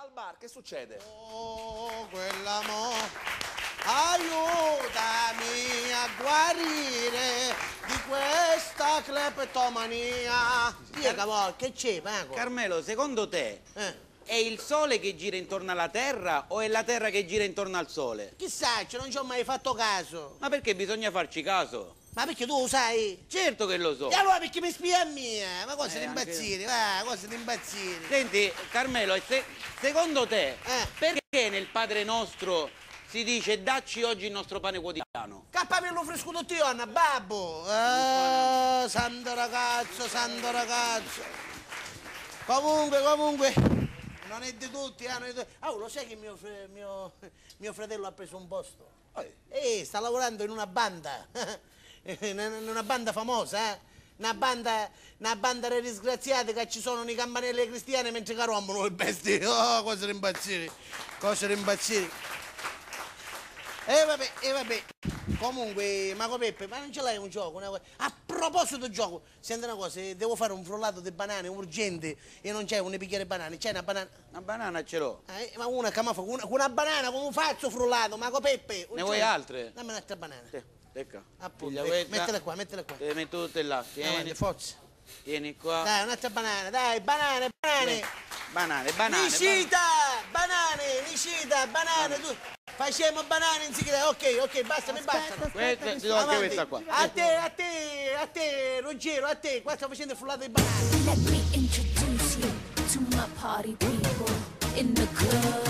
al bar, che succede? Oh, quell'amore, aiutami a guarire di questa cleptomania. Spiega, che c'è, Paco? Carmelo, secondo te è il sole che gira intorno alla terra o è la terra che gira intorno al sole? Chissà, non ci ho mai fatto caso. Ma perché bisogna farci caso? Ma perché tu lo sai? Certo che lo so. E allora perché mi spia a mia? Ma cosa di anche- impazzire, va, cosa di impazzire. Senti, Carmelo, secondo te perché nel Padre Nostro si dice dacci oggi il nostro pane quotidiano? Cappapello fresco tutti io, Anna, babbo. Ah, santo ragazzo, santo ragazzo. Comunque, non è di tutti, non è di tutti. Oh, lo sai che mio fratello ha preso un posto? Sta lavorando in una banda, in una banda famosa, Una banda di disgraziati che ci sono nei campanelli cristiani mentre che rompono le bestie. Oh, cosa da impazzire, cosa da impazzire. Vabbè. Comunque, Mago Peppe, ma non ce l'hai un gioco? A proposito di gioco, senti una cosa, devo fare un frullato di banane urgente e non c'è un bicchiere di banane, c'è una banana? Una banana ce l'ho. Ma una che mi fa, una banana, come faccio frullato, Mago Peppe? Ne vuoi altre? Dammi un'altra banana. Ecco. Appunto, Piglia questa. mettila qua. Te le metto tutte là. Tieni. Forza. Tieni qua. Dai, un'altra banana, dai, banane. Banane. Nicita, banane, tu. Facciamo banane insieme, ok, basta, mi bastano. Questa, ti do anche Avanti. questa qua. A te, Ruggero, qua sto facendo il frullato di banane. Let me introduce you to my party people in the club.